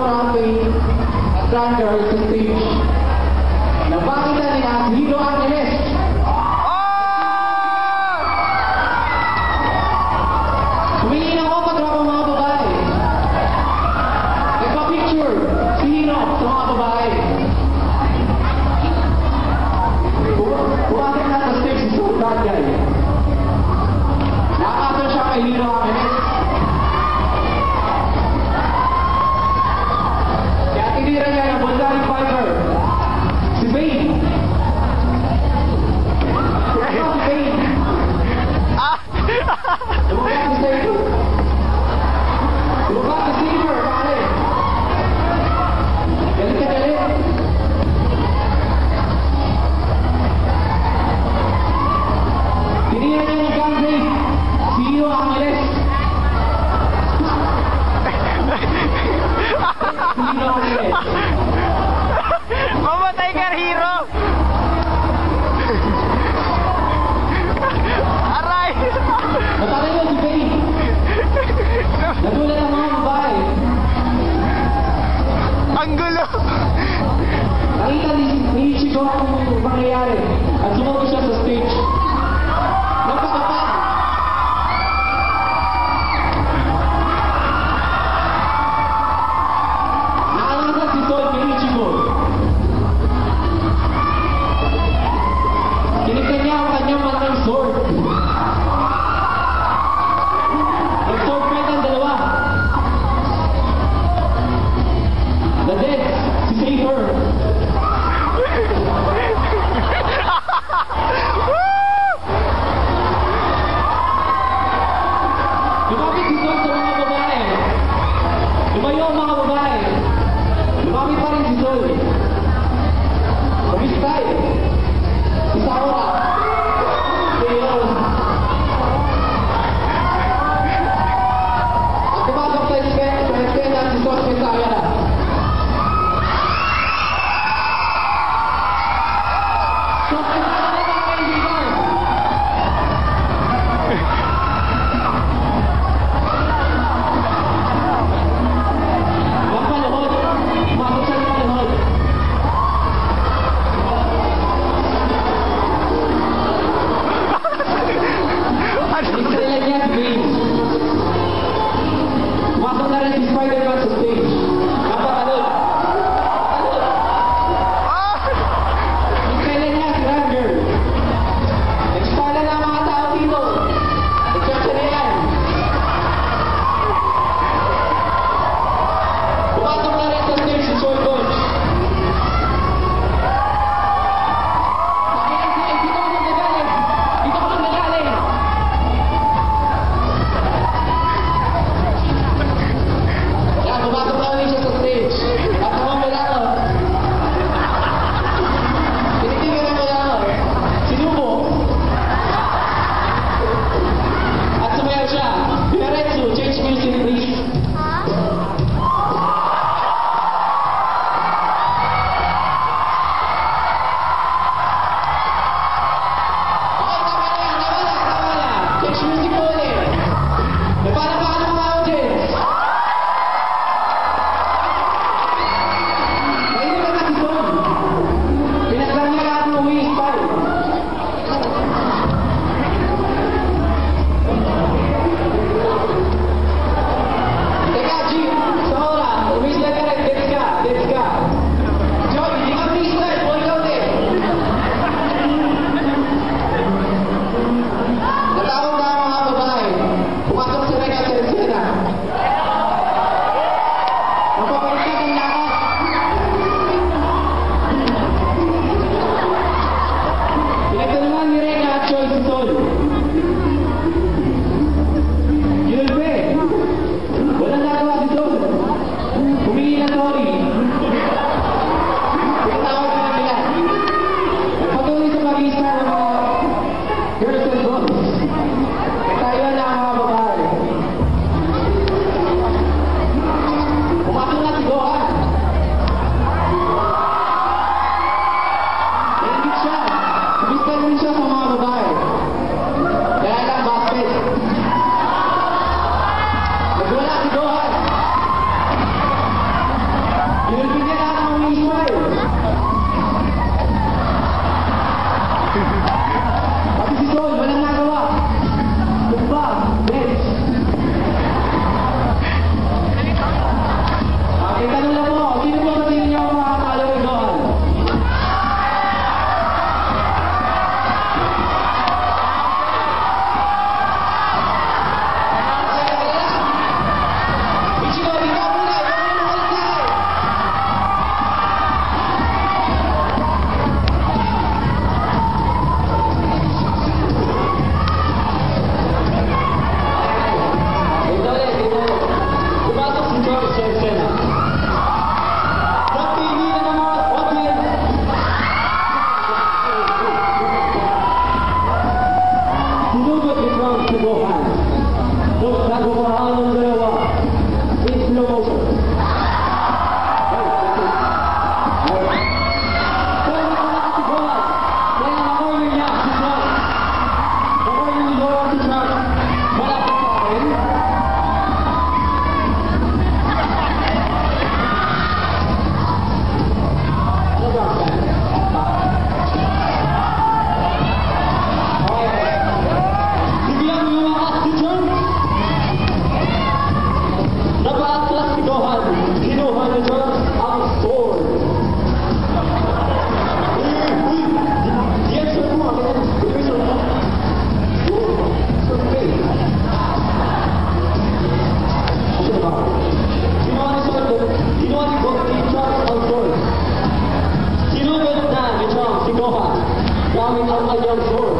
Rampage at Ranger sa stage. Napakita nila si Hero Angeles. Humingi ng opat rapang mga babae. Nagpa-picture si Hero sa mga babae. Pumasok na sa stage si Soul Bad Guy. Nakakasal siya kay Hero Angeles. Kaya tinira niya ng Bonsai Fighter. Si Bane. Kaya si Bane. Lumabas si Saber. Lumabas si Saber, pare. Galit ka galit. Tinira niya ng Gunblade. Si Hero Angeles. Si Hero Angeles. Mamatay ka, Hero! Aray! Matangin mo si Bane. Nagulat ang mga babae. Ang gulo! Nakita ni Ichigo ang mangyayari at sumagot siya sa stage. Napakapal! Nakalasan si Sol kay Ichigo. Kinignan niya ang kanyang malaking sword. Nag-sword fight ang dalawa. The dead, si Saber. Lumapit si Sol sa mga babae. Lumayo ang mga babae. Lumapit pa rin si Sol. Kumistay. Isawa ka. Sayon. At pumasok sa eskwela si Sol Pesaya. Sol Pesaya na ang kaibigan. Huwag paluhod. Pumasok siya ng paluhod. Inisailan niya si Bane. Pumasok na rin si Spider-Man sa stage. Napatalod. Inisailan niya si Ranger. Nagspala na ang mga tao dito. Nagsacha na yan. Pumasok na rin sa stage si Soul Dodge. Dito ko nang nagaling. Dito ko nang nagaling. Yan, pumasok na ulit siya sa stage. At naman malako. Tinitingin na malako. Sinubo. At sumayaw siya. Diretso, change music please. Okay, tama na. Change music po ulit. Napalapakan ng mga audience. Mahinig ka na si Sol. Pinaglan niya lahat ng wings pa. Teka, Jeep. Sahora. Umislan ka rin. Dets ka. Dets ka. Joy, hindi ka umislan. Ball out eh. Natawag na ang mga babae. Pumasok sila nga sa esena. Magpapalitan ang lakas. Pinagtanungan ni Reyna at Choi si Sol. Yulbe. Walang nagawa si Sol. Humingi na sorry. Pinatawag na nila. Nagpatuloy sa pag-iisa ng mga girls and boys. Tayo na ang mga babae. Pumasok na si Gohan. Nandit siya. Kumista rin siya sa mga babae. Kaya lang basket. Nagwala si Gohan. Kinuha ni Chong ang source. Sinugod na ni Chong si Gohan gamit ang kanyang source.